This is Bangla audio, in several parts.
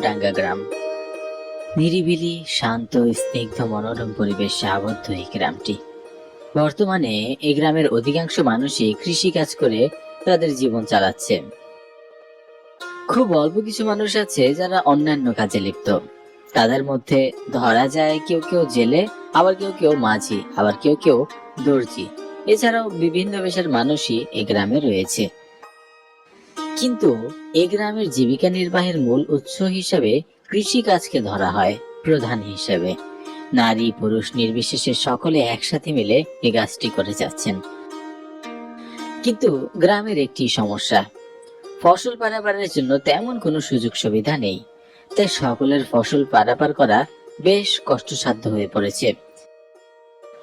আমডাঙ্গা গ্রাম। নিরিবিলি, শান্ত, স্নিগ্ধ, মনোরম পরিবেশে আবদ্ধ এই গ্রামটি। বর্তমানে এই গ্রামের অধিকাংশ মানুষই কৃষিকাজ করে তাদের জীবন চালাচ্ছে। খুব অল্প কিছু মানুষ আছে যারা অন্যান্য কাজে লিপ্ত। তাদের মধ্যে ধরা যায় কেউ কেউ জেলে, আবার কেউ কেউ মাঝি, আবার কেউ কেউ দর্জি। এছাড়াও বিভিন্ন পেশার মানুষই এই গ্রামে রয়েছে। কিন্তু এই গ্রামের জীবিকা নির্বাহের মূল উৎস হিসেবে কৃষিকাজকে ধরা হয় প্রধান হিসেবে। নারী পুরুষ নির্বিশেষে সকলে একসাথে মিলে এই কাজটি করে যাচ্ছেন। কিন্তু গ্রামের একটি সমস্যা, ফসল পারাপারের জন্য তেমন কোনো সুযোগ সুবিধা নেই। তাই সকলের ফসল পারাপার করা বেশ কষ্টসাধ্য হয়ে পড়েছে।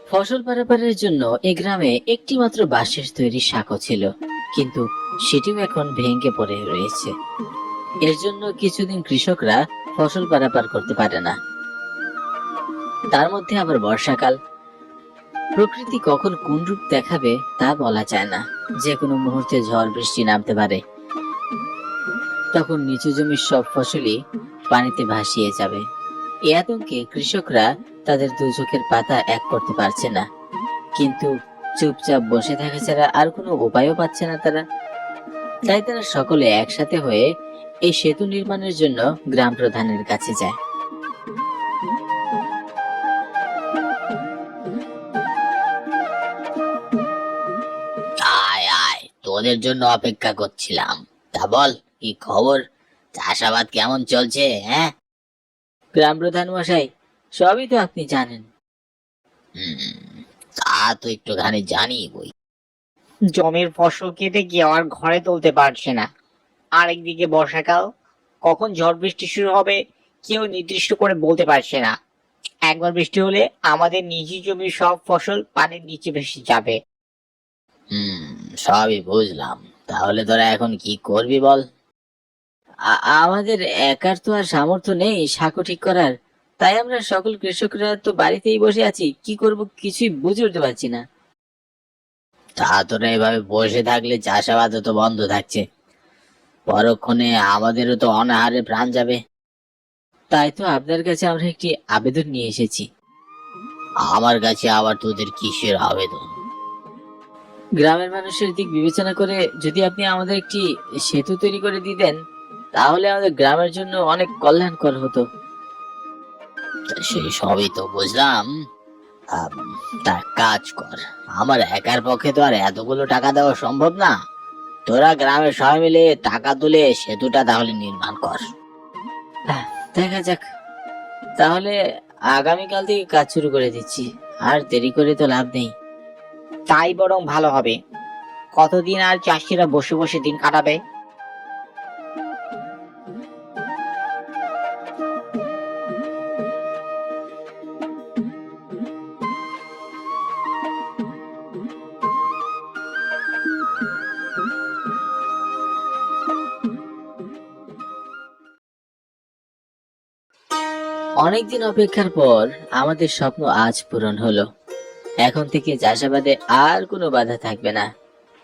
ফসল পারাপারের জন্য এই গ্রামে একটি মাত্র বাঁশের তৈরি সাঁকো ছিল, কিন্তু সেটিও এখন ভেঙে পড়ে রয়েছে। এর জন্য কিছুদিন কৃষকরা ফসল পারাপার করতে পারে না। তার মধ্যে আবার বর্ষাকাল, প্রকৃতি কখন কোন রূপ দেখাবে তা বলা যায় না। যে কোনো মুহূর্তে ঝড় বৃষ্টি নামতে পারে। তখন নিচু জমির সব ফসলই পানিতে ভাসিয়ে যাবে। এ আতঙ্কে কৃষকরা তাদের দু চোখের পাতা এক করতে পারছে না। কিন্তু চুপচাপ বসে থাকা ছাড়া আর কোনো উপায়ও পাচ্ছে না তারা। তাই তারা সকলে একসাথে হয়ে এই সেতু নির্মাণের জন্য গ্রাম প্রধানের কাছে যায়। আয় আয়, তোদের জন্য অপেক্ষা করছিলাম। তা বল, কি খবর? চাষাবাদ কেমন চলছে? হ্যাঁ। গ্রাম প্রধান মশাই, সবই তো আপনি জানেন। হুম, তা তো একটুখানি জানি বই। জমির ফসল কেটে গিয়ে আর ঘরে তুলতে পারছে না। আরেকদিকে বর্ষাকাল, কখন ঝড় বৃষ্টি শুরু হবে কেউ নির্দিষ্ট করে বলতে পারছে না। একবার বৃষ্টি হলে আমাদের নিজি জমির সব ফসল পানির নিচে ভেসে যাবে। সবই বুঝলাম। তাহলে তোরা এখন কি করবি বল? আমাদের একার তো আর সামর্থ্য নেই সাঁকো ঠিক করার। তাই আমরা সকল কৃষকরা তো বাড়িতেই বসে আছি, কি করব কিছুই বুঝে উঠতে পারছি না। তা তোরা এভাবে বসে থাকলে চাষাবাদও তো বন্ধ থাকছে। পরক্ষণে আমাদেরও তো অনাহারে প্রাণ যাবে। তাই তো আপনার কাছে আমরা একটি আবেদন নিয়ে এসেছি। আমার কাছে আবার তোদের কিসের আবেদন? গ্রামের মানুষের দিক বিবেচনা করে যদি আপনি আমাদের একটি সেতু তৈরি করে দিতেন, তাহলে আমাদের গ্রামের জন্য অনেক কল্যাণকর হতো। তা সেই সবই তো বুঝলাম। আম, তা কাজ কর, আমার একার পক্ষে তো আর এতগুলো টাকা দেওয়া সম্ভব না। তোরা গ্রামের সবাই মিলে টাকা তুলে সেতুটা তাহলে নির্মাণ কর। দেখা যাক, তাহলে আগামীকাল থেকে কাজ শুরু করে দিচ্ছি। আর দেরি করে তো লাভ নেই। তাই বরং ভালো হবে। কতদিন আর চাষিরা বসে বসে দিন কাটাবে? অনেকদিন অপেক্ষার পর আমাদের স্বপ্ন আজ পূরণ হলো। এখন থেকে চাষাবাদে আর কোনো বাধা থাকবে না।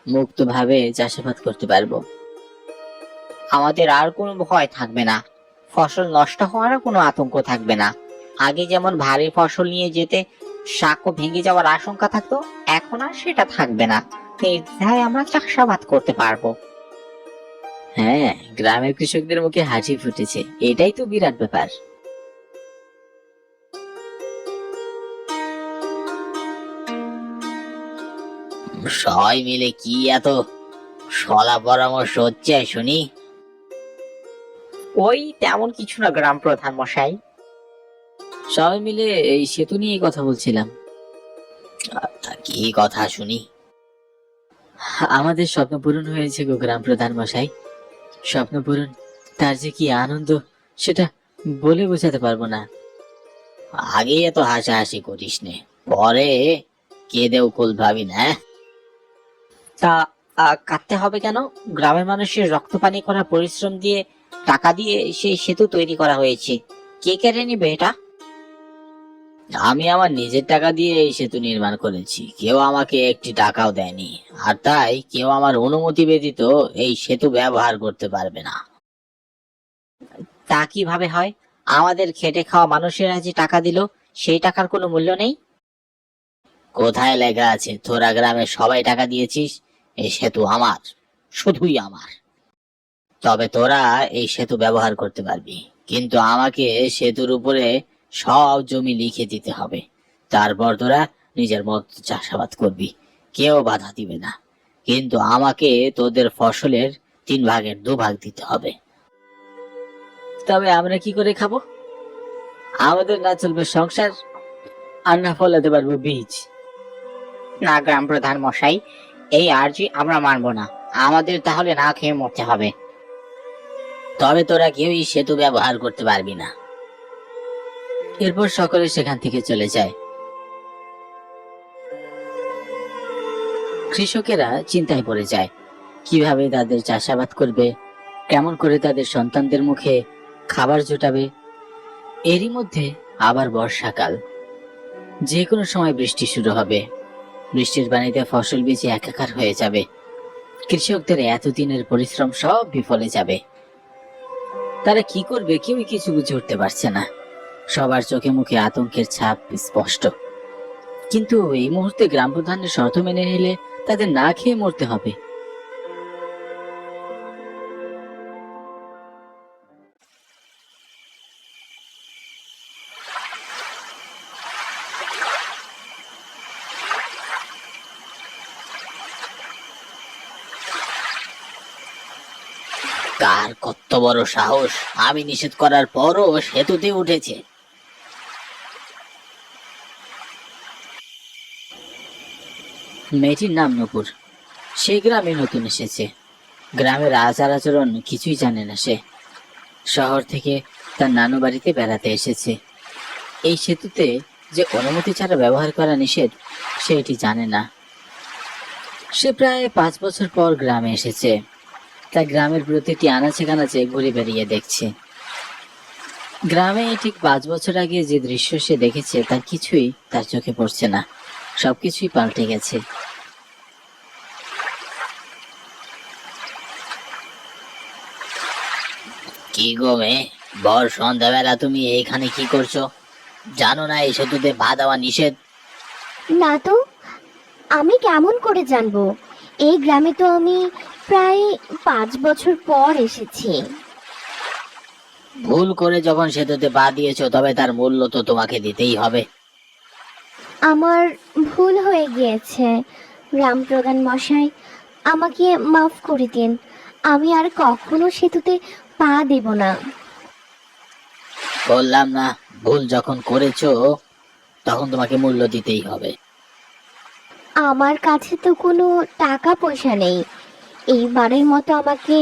মুক্তভাবে চাষাবাদ করতে পারবো। আমাদের আর কোনো ভয় থাকবে না। ফসল নষ্ট হওয়ারও কোনো আতঙ্ক থাকবে না। আগে যেমন ভারী ফসল নিয়ে যেতে সাঁকো ভেঙে যাওয়ার আশঙ্কা থাকতো, এখন আর সেটা থাকবে না। নির্দ্বিধায় আমরা চাষাবাদ করতে পারবো। হ্যাঁ, গ্রামের কৃষকদের মুখে হাসি ফুটেছে, এটাই তো বিরাট ব্যাপার। সবাই মিলে কি এত সলা পরামর্শ হচ্ছে শুনি? ওই তেমন কিছু না গ্রাম প্রধান মশাই। সবাই মিলে এই সেতু নিয়ে কথা বলছিলাম। তা কি কথা শুনি? আমাদের স্বপ্ন পূরণ হয়েছে গো গ্রাম প্রধান মশাই। স্বপ্ন পূরণ, তার যে কি আনন্দ সেটা বলে বোঝাতে পারবো না। আগে এত হাসাহাসি করিস নে, পরে কেঁদে উকুল ভাবি না। তা কাটতে হবে কেন? গ্রামের মানুষের রক্ত পানি করা পরিশ্রম দিয়ে, টাকা দিয়ে সেই সেতু তৈরি করা হয়েছে। কে কেড়ে নিবে এটা? আমি আমার নিজের টাকা দিয়ে এই সেতু নির্মাণ করেছি, কেউ আমাকে একটি টাকাও দেয়নি। আর তাই কেউ আমার অনুমতি ব্যতীত এই সেতু ব্যবহার করতে পারবে না। তা কিভাবে হয়? আমাদের খেটে খাওয়া মানুষেরা যে টাকা দিল, সেই টাকার কোনো মূল্য নেই? কোথায় লেখা আছে তোরা গ্রামের সবাই টাকা দিয়েছিস? এই সেতু আমার, শুধুই আমার। তবে তোরা এই সেতু ব্যবহার করতে পারবি, কিন্তু আমাকে সেতুর উপরে সব জমি লিখে দিতে হবে। তারপর তোরা নিজের মতো চাষাবাদ করবি, কেউ বাধা দিবে না। কিন্তু আমাকে তোদের ফসলের 3 ভাগের 2 ভাগ দিতে হবে। তবে আমরা কি করে খাবো? আমাদের না চলবে সংসার, আর না ফলাতে পারবো বীজ। না গ্রাম প্রধান মশাই, এই আর্জি আমরা মানবো না। আমাদের তাহলে না খেয়ে মরতে হবে। তবে তোরা কেউই সেতু ব্যবহার করতে পারবি না। এরপর সকলে সেখান থেকে চলে যায়। কৃষকেরা চিন্তায় পড়ে যায়, কিভাবে তাদের চাষাবাদ করবে, কেমন করে তাদের সন্তানদের মুখে খাবার জোটাবে। এরই মধ্যে আবার বর্ষাকাল, যে কোনো সময় বৃষ্টি শুরু হবে। বৃষ্টির পানিতে ফসল বীজে একাকার হয়ে যাবে। কৃষকদের এতদিনের পরিশ্রম সব বিফলে যাবে। তারা কি করবে কেউই কিছু বুঝে উঠতে পারছে না। সবার চোখে মুখে আতঙ্কের ছাপ স্পষ্ট। কিন্তু এই মুহূর্তে গ্রাম প্রধানের শর্ত মেনে নিলে তাদের না খেয়ে মরতে হবে। কার কত বড় সাহস, আমি নিষেধ করার পরও সেতুতে উঠেছে। মেয়েটির নাম নূপুর। সে গ্রামে নতুন এসেছে। গ্রামের আচার আচরণ কিছুই জানে না সে। শহর থেকে তার নানু বাড়িতে বেড়াতে এসেছে। এই সেতুতে যে অনুমতি ছাড়া ব্যবহার করা নিষেধ, সে এটি জানে না। সে প্রায় 5 বছর পর গ্রামে এসেছে। তাই গ্রামের প্রতিটি আনাচে কানাচে ঘুরে বেরিয়ে দেখছে। গ্রামে ঠিক 5 বছর আগে যে দৃশ্য সে দেখেছে তার কিছুই তার চোখে পড়ছে না। সবকিছুই পাল্টে গেছে। কি গো মেয়ে, বর সন্ধ্যাবেলা তুমি এইখানে কি করছো? জানো না এই সেতুতে পা দেওয়া নিষেধ? না তো, আমি কেমন করে জানবো? এই গ্রামে তো আমি প্রায় 5 বছর পর এসেছি। ভুল করে যখন সেতুতে পা দিয়েছো, তবে তার মূল্য তো তোমাকে দিতেই হবে। আমার ভুল হয়ে গিয়েছে গ্রাম প্রধান মশাই, আমাকে মাফ করে দিন। আমি আর কখনো সেতুতে পা দেব না। বললাম না, ভুল যখন করেছো তখন তোমাকে মূল্য দিতেই হবে। আমার কাছে তো কোনো টাকা পয়সা নেই। এইবারের মতো আমাকে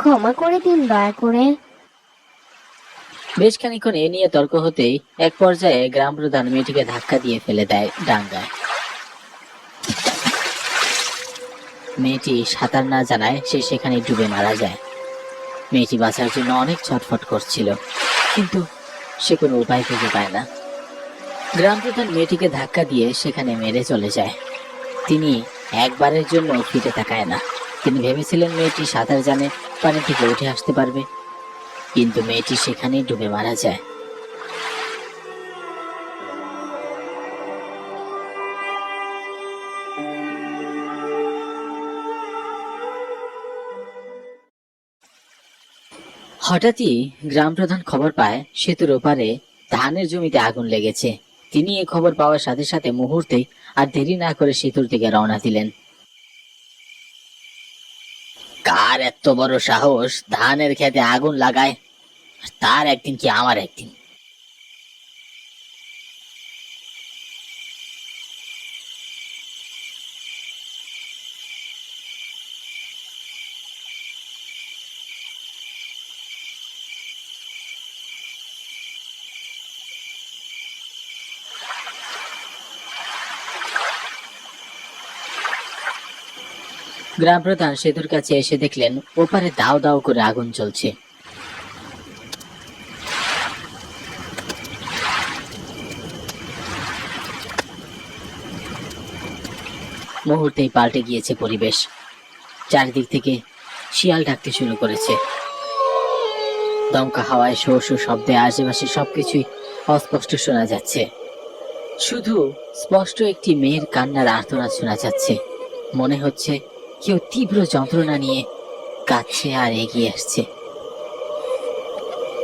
ক্ষমা করে দিন দয়া করে। বেশ খানিকক্ষণ এ নিয়ে তর্ক হতেই এক পর্যায়ে গ্রাম প্রধান মেয়েটিকে ধাক্কা দিয়ে ফেলে দেয় ডাঙ্গায়। মেয়েটি সাঁতার না জানায় সে সেখানে ডুবে মারা যায়। মেয়েটি বাঁচার জন্য অনেক ছটফট করছিল, কিন্তু সে কোনো উপায় খুঁজে পায় না। গ্রাম প্রধান মেয়েটিকে ধাক্কা দিয়ে সেখানে মেরে চলে যায়। তিনি একবারের জন্য ফিরে তাকায় না। তিনি ভেবেছিলেন মেয়েটি সাঁতার জানে, পানি থেকে উঠে আসতে পারবে, কিন্তু মেয়েটি সেখানেই ডুবে মারা যায়। হঠাৎই গ্রাম প্রধান খবর পায় সেতুর ওপারে ধানের জমিতে আগুন লেগেছে। তিনি এই খবর পাওয়ার সাথে সাথে মুহূর্তেই আর দেরি না করে সেতুর দিকে রওনা দিলেন। কার এত বড় সাহস ধানের খেতে আগুন লাগায়? তার একদিন কি আমার একদিন। গ্রাম প্রধান সেতুর কাছে এসে দেখলেন ওপারে দাও দাও করে আগুন জ্বলছে। মুহূর্তেই পাল্টে গিয়েছে পরিবেশ। চারিদিক থেকে শিয়াল ডাকতে শুরু করেছে। দমকা হাওয়ায় শো শো শব্দে আশেপাশে সবকিছুই অস্পষ্ট শোনা যাচ্ছে। শুধু স্পষ্ট একটি মেয়ের কান্নার আর্তনাদ শোনা যাচ্ছে। মনে হচ্ছে কেউ তীব্র যন্ত্রণা নিয়ে কাঁদছে আর এগিয়ে আসছে।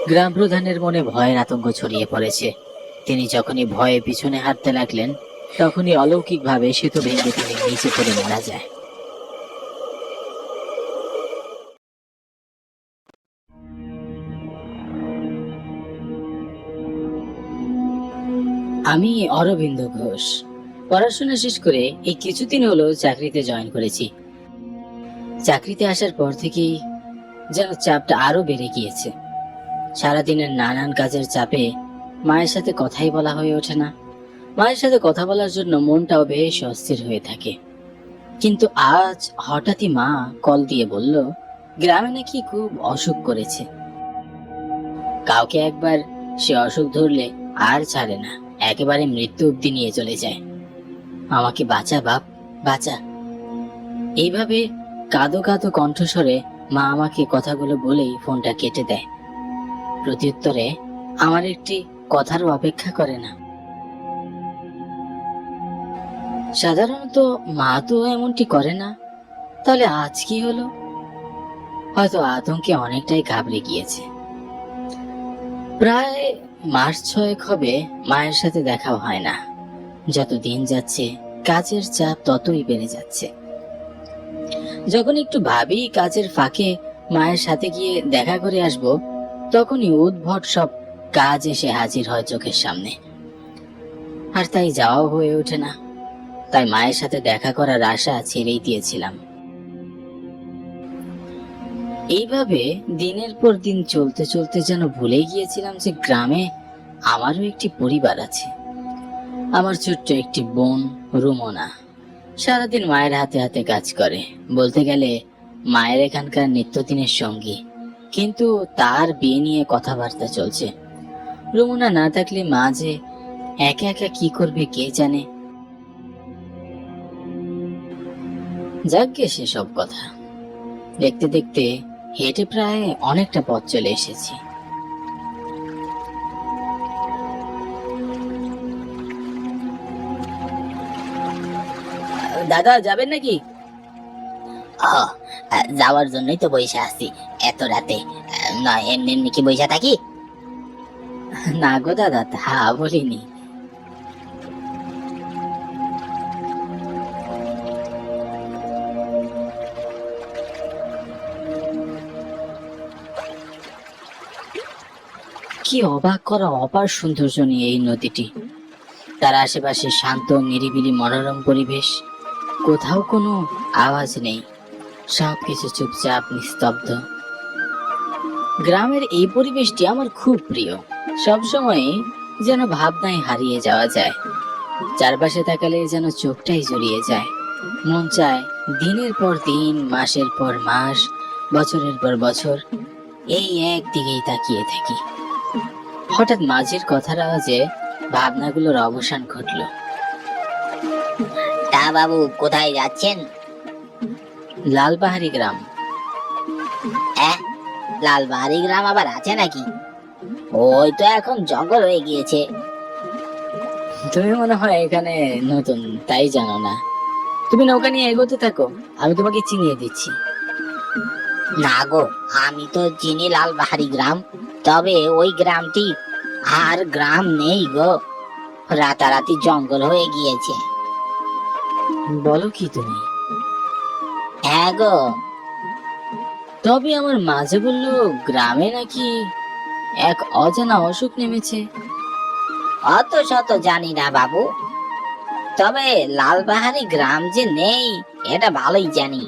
গ্রাম প্রধানের মনে ভয়ের আতঙ্ক ছড়িয়ে পড়েছে। তিনি যখনই ভয়ে পিছনে হাঁটতে লাগলেন, তখনই অলৌকিকভাবে সেতু ভেঙে তিনি নিচে পড়ে মারা যায়। আমি অরবিন্দ ঘোষ। পড়াশোনা শেষ করে এই কিছুদিন হলো চাকরিতে জয়েন করেছি। চাকরিতে আসার পর থেকেই যেন চাপটা আরো বেড়ে গিয়েছে। সারাদিনের নানান কাজের চাপে মায়ের সাথে কথাই বলা হয়ে ওঠে না। মায়ের সাথে কথা বলার জন্য মনটাও বেশ অস্থির হয়ে থাকে। কিন্তু আজ হঠাৎই মা কল দিয়ে বলল, গ্রামে নাকি খুব অসুখ করেছে। কাউকে একবার সে অসুখ ধরলে আর ছাড়ে না, একেবারে মৃত্যু অব্দি নিয়ে চলে যায়। আমাকে বাঁচা বাপ, বাঁচা। এইভাবে কাঁদো কাঁদো কণ্ঠস্বরে মা আমাকে কথাগুলো বলেই ফোনটা কেটে দেয়। প্রত্যুত্তরে আমার একটি কথারও অপেক্ষা করে না। সাধারণত মা তো এমনটি করে না, তাহলে আজ কি হলো? হয়তো আতঙ্কে অনেকটাই ঘাবড়ে গিয়েছে। প্রায় মাস 6 হবে মায়ের সাথে দেখাও হয় না। যত দিন যাচ্ছে কাজের চাপ ততই বেড়ে যাচ্ছে। যখন একটু ভাবি কাজের ফাঁকে মায়ের সাথে গিয়ে দেখা করে আসব, তখনই উদ্ভট সব কাজ এসে হাজির হয় চোখের সামনে। আর তাই যাওয়াও হয়ে ওঠে না। তাই মায়ের সাথে দেখা করার আশা ছেড়েই দিয়েছিলাম। এইভাবে দিনের পর দিন চলতে চলতে যেন ভুলে গিয়েছিলাম যে গ্রামে আমারও একটি পরিবার আছে। আমার ছোট্ট একটি বোন রুমনা সারাদিন মায়ের হাতে হাতে কাজ করে। বলতে গেলে মায়ের এখানকার নিত্যদিনের সঙ্গী। কিন্তু তার বিয়ে নিয়ে কথাবার্তা চলছে। রুমনা না থাকলে মা যে একা একা কি করবে কে জানে। যাকগে সেসব কথা। দেখতে দেখতে হেঁটে প্রায় অনেকটা পথ চলে এসেছি। দাদা যাবেন নাকি? যাওয়ার জন্যই তো বসে আছি এত রাতে। নয় এমনি এমনি কি বসে থাকি? না গো দাদা, তা বলিনি। কি অবাক করা অপার সৌন্দর্য নিয়ে এই নদীটি। তার আশেপাশে শান্ত নিরিবিলি মনোরম পরিবেশ। কোথাও কোনো আওয়াজ নেই, সবকিছু চুপচাপ নিস্তব্ধ। গ্রামের এই পরিবেশটি আমার খুব প্রিয়। সবসময় যেন ভাবনায় হারিয়ে যাওয়া যায়। চারপাশে তাকালে যেন চোখটাই জড়িয়ে যায়। মন চায় দিনের পর দিন, মাসের পর মাস, বছরের পর বছর এই একদিকেই তাকিয়ে থাকি। হঠাৎ মাঝির কথার আওয়াজে ভাবনাগুলোর অবসান ঘটল। তা বাবু কোথায় যাচ্ছেন? লালবাহারি গ্রাম। লালবাহারি গ্রাম আবার আছে নাকি? ওই তো এখন জঙ্গল হয়ে গিয়েছে। তুমি মনে হয় এখানে নতুন, তাই জানো না। তুমি নৌকা নিয়ে এগোতে থাকো, আমি তোমাকে চিনিয়ে দিচ্ছি। না গো, আমি তো চিনি লালবাহারি গ্রাম, তবে ওই গ্রামটি আর গ্রাম নেই গো, রাতারাতি জঙ্গল হয়ে গিয়েছে। বলো কি তুমি? হ্যাঁ গো। তবে আমার মাঝে বললো গ্রামে নাকি এক অজানা অসুখ নেমেছে। অত শত জানি না বাবু, তবে লালবাহারি গ্রাম যে নেই এটা ভালোই জানি।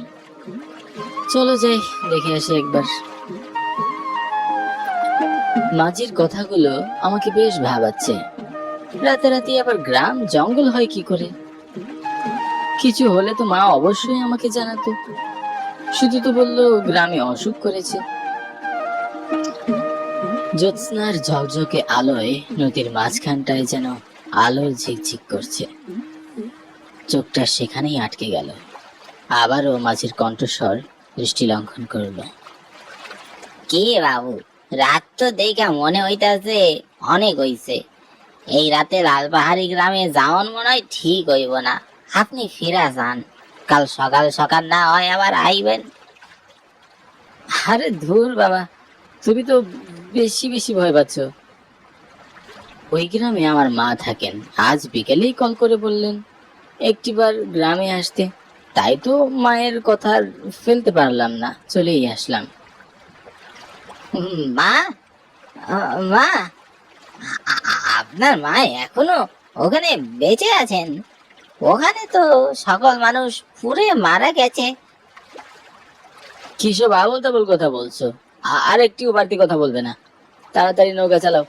চলো যাই, দেখে আসি একবার। মাঝির কথাগুলো আমাকে বেশ ভাবাচ্ছে। রাতারাতি আবার গ্রাম জঙ্গল হয় কি করে? কিছু হলে তো মা অবশ্যই আমাকে জানাতো। শুধু তো বললো গ্রামে অসুখ করেছে। জ্যোৎস্নার ঝকঝকে আলোয় নদীর মাঝখানটায় যেন আলোর ঝিকঝিক করছে। চোখটা সেখানেই আটকে গেল। আবারও মাঝির কণ্ঠস্বর দৃষ্টি লঙ্ঘন করলো। কে বাবু, রাত তো দেখা মনে হইতাছে অনেক হইছে। এই রাতে লালপাহাড়ি গ্রামে যাওন মনে হয় ঠিক হইব না। আপনি ফিরা যান, কাল সকাল সকাল না হয় আবার আইবেন। আরে ধুর বাবা, তুমি তো বেশি বেশি ভয় পাচ্ছ। ওই গ্রামে আমার মা থাকেন, আজ বিকেলেই কল করে বললেন একটিবার গ্রামে আসতে, তাই তো মায়ের কথা আর ফেলতে পারলাম না, চলেই আসলাম। মা, মা, আপনার মা এখনো ওখানে বেঁচে আছেন? ওখানে তো সকল মানুষ পুড়ে মারা গেছে। কিসব আবল তাবল কথা বলছো? আর একটিও বাড়তি কথা বলবে না, তাড়াতাড়ি নৌকা চালাও।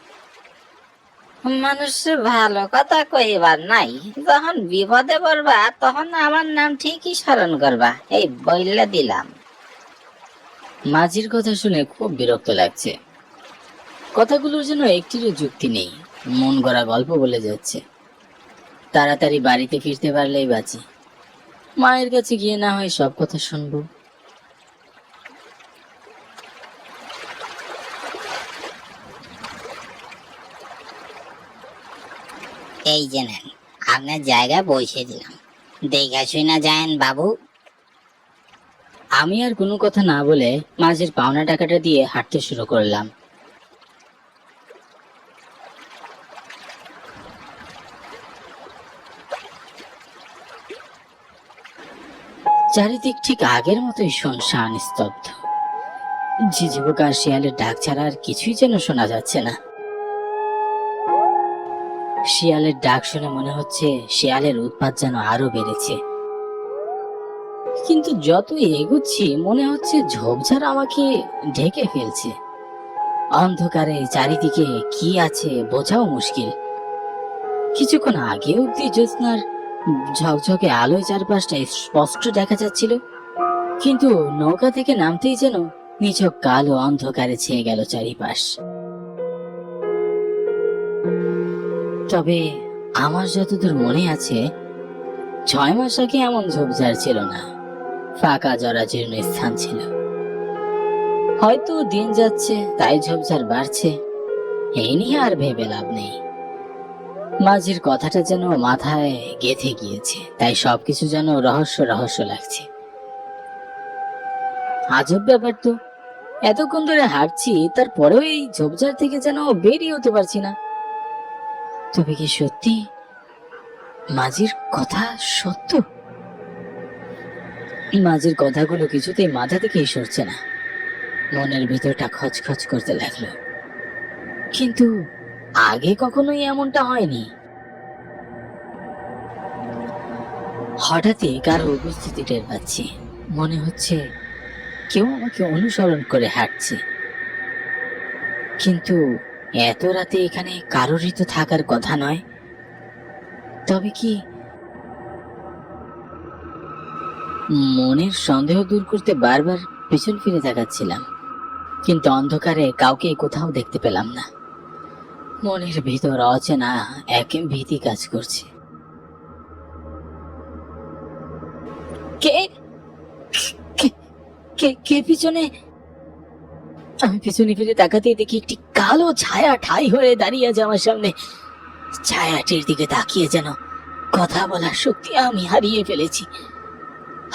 মানুষ ভালো কথা কইবার নাই, যখন বিপদে পড়বা তখন আমার নাম ঠিকই স্মরণ করবা, এই বইলা দিলাম। মাঝির কথা শুনে খুব বিরক্ত লাগছে। কথাগুলোর যেন একটিরও যুক্তি নেই, মন গড়া গল্প বলে যাচ্ছে। তাড়াতাড়ি বাড়িতে ফিরতে পারলেই বাঁচি, মায়ের কাছে গিয়ে না হয় সব কথা শুনবো। এই যে নেন, আপনার জায়গায় বসে দিলাম, দেখা শুনা যায়েন বাবু। আমি আর কোনো কথা না বলে মাঝির পাওনা টাকাটা দিয়ে হাঁটতে শুরু করলাম। চারিদিক ঠিক আগের মতোই শুনশান স্তব্ধ। ঝিঝিপোকা আর শিয়ালের ডাক ছাড়া আর কিছুই যেন শোনা যাচ্ছে না। শিয়ালের ডাক শুনে মনে হচ্ছে শিয়ালের উৎপাত যেন আরো বেড়েছে, কিন্তু যতই এগুচ্ছি মনে হচ্ছে ঝোপঝাড় আমাকে ঢেকে ফেলছে। অন্ধকারে চারিদিকে কি আছে বোঝাও মুশকিল। কিছুক্ষণ আগে অব্দি জ্যোৎস্নার ঝকঝকে আলোয় চারপাশটা স্পষ্ট দেখা যাচ্ছিল, কিন্তু নৌকা থেকে নামতেই যেন নিছক কালো অন্ধকারে ছেয়ে গেল চারিপাশ। তবে আমার যতদূর মনে আছে 6 মাস আগে এমন ঝোপঝাড় ছিল না, ফাঁকা জরাজীর্ণ স্থান ছিল। হয়তো দিন যাচ্ছে তাই ঝোপঝাড় বাড়ছে, এই নিয়ে আর ভেবে লাভ নেই। মাঝির কথাটা যেন মাথায় গেঁথে গিয়েছে, তাই সবকিছু যেন রহস্য রহস্য লাগছে। আজব ব্যাপার তো, এতক্ষণ ধরে হাঁটছি তারপরেও এই ঝোপঝাড় থেকে যেন বেরিয়ে হতে পারছি না। তবে কি সত্যি মাঝির কথা সত্য? মাঝির কথাগুলো কিছুতেই মাথা থেকেই সরছে না, মনের ভিতরটা খচখচ করতে লাগলো। কিন্তু আগে কখনোই এমনটা হয়নি। হঠাৎই কারো উপস্থিতি টের পাচ্ছি, মনে হচ্ছে কেউ আমাকে অনুসরণ করে হাঁটছে। কিন্তু এত রাতে এখানে কারোরই তো থাকার কথা নয়। তবে কি? মনের সন্দেহ দূর করতে বারবার পিছন ফিরে তাকাচ্ছিলাম, কিন্তু অন্ধকারে কাউকে কোথাও দেখতে পেলাম না। মনের ভিতর অচেনা এক ভীতি কাজ করছে। কে কে কে কে পিছনে? আমি পিছনে ফিরে তাকাতেই দেখি একটি কালো ছায়া ঠাই হয়ে দাঁড়িয়ে আছে আমার সামনে। ছায়াটির দিকে তাকিয়ে যেন কথা বলার শক্তি আমি হারিয়ে ফেলেছি,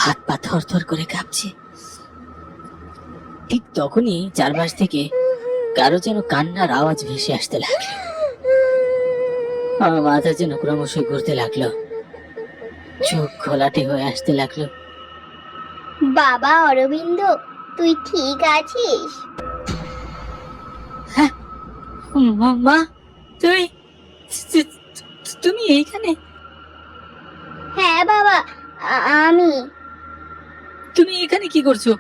হাত পা থরথর করে কাঁপছে। ঠিক তখনই চারপাশ থেকে কারো যেন কান্নার আওয়াজ ভেসে আসতে লাগলো। আমার মাথা যেন ক্রমশই ঘুরতে লাগলো, চোখ ঘোলাটে হয়ে আসতে লাগলো। বাবা অরবিন্দ, তুই ঠিক আছিস? মা, তুমি তুমি এইখানে? হ্যাঁ বাবা, আমি। তুমি এখানে কি করছো?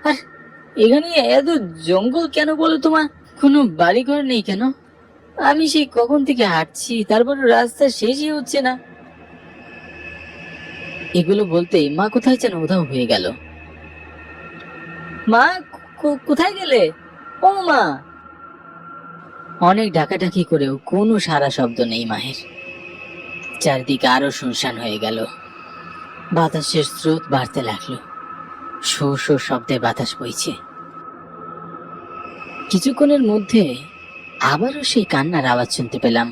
আর এখানে এত জঙ্গল কেন বলো? তোমার কোনো বাড়িঘর নেই কেন? আমি সেই কখন থেকে হাঁটছি, তারপর রাস্তা শেষই হচ্ছে না। এগুলো বলতেই মা কোথায় যেন উধাও হয়ে গেল। মা, কোথায় গেলে? ও মা! অনেক ডাকাডাকি করেও কোনো সাড়া শব্দ নেই মায়ের। চারদিকে আরো শুনশান হয়ে গেল, বাতাসের স্রোত বাড়তে লাগলো, শো শো শব্দে বাতাস বইছে। কিছুক্ষণের মধ্যে আবারও সেই কান্নার আওয়াজ শুনতে পেলাম।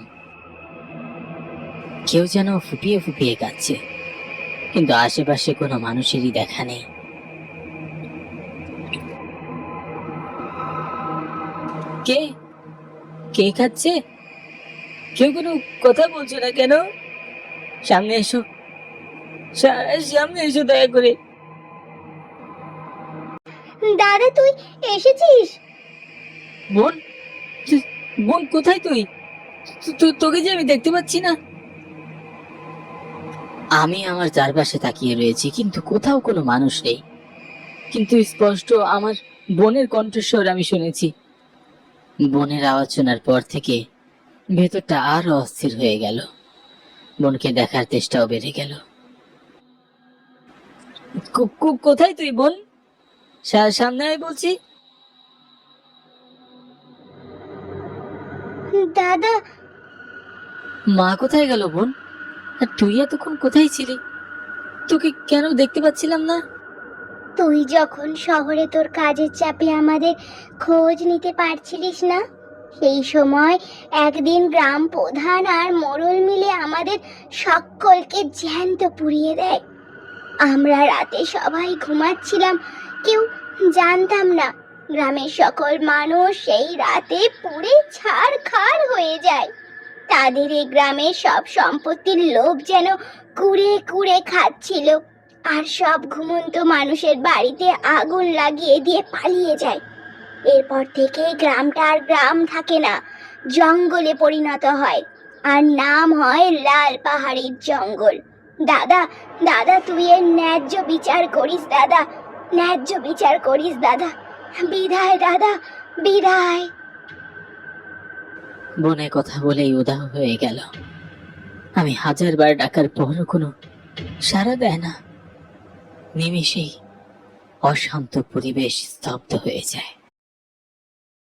কেউ যেন ফুপিয়ে ফুপিয়ে কাঁদছে, কিন্তু আশেপাশে কোনো মানুষেরই দেখা নেই। কে কে কাঁদছে? কেউ কোনো কথা বলছে না কেন? সামনে এসো, সামনে এসো দয়া করে। দাদা তুই এসেছিস? বোন, বোন কোথায় তুই? তোকে যে আমি দেখতে পাচ্ছি না। আমি আমার চারপাশে তাকিয়ে রয়েছি, কিন্তু কোথাও কোনো মানুষ নেই। কিন্তু স্পষ্ট আমার বোনের কণ্ঠস্বর আমি শুনেছি। বোনের আওয়াজ শোনার পর থেকে ভেতরটা আরো অস্থির হয়ে গেল। বোনকে দেখার চেষ্টাও বেড়ে গেল। কোথায় তুই বোন? সামনে আয় বলছি। দাদা, মা কোথায় গেল বোন? আর তুই এতক্ষণ কোথায় ছিলি? তোকে কেন দেখতে পাচ্ছিলাম না? তুই যখন শহরে তোর কাজের চাপে আমাদের খোঁজ নিতে পারছিলিস না, সেই সময় একদিন গ্রাম প্রধান আর মোড়ল মিলে আমাদের সকলকে জ্যান্ত পুড়িয়ে দেয়। আমরা রাতে সবাই ঘুমাচ্ছিলাম, কেউ জানতাম না গ্রামের সকল মানুষ সেই রাতে পুড়ে ছারখার হয়ে যায়। তাদের এই গ্রামের সব সম্পত্তির লোভ যেন কুড়ে কুড়ে খাচ্ছিল, আর সব ঘুমন্ত মানুষের বাড়িতে আগুন লাগিয়ে দিয়ে পালিয়ে যায়। এরপর থেকে গ্রামটা আর গ্রাম থাকে না, জঙ্গলে পরিণত হয়, আর নাম হয় লাল পাহাড়ির জঙ্গল। দাদা, দাদা তুই এর ন্যায্য বিচার করিস দাদা, ন্যায্য বিচার করিস দাদা। বিদায় দাদা, বিদায়। বোনে কথা বলেই উধাও হয়ে গেল। আমি 1000 বার ডাকার পরও কোনো সাড়া দেয় না। নিমেষেই অশান্ত পরিবেশ স্তব্ধ হয়ে যায়।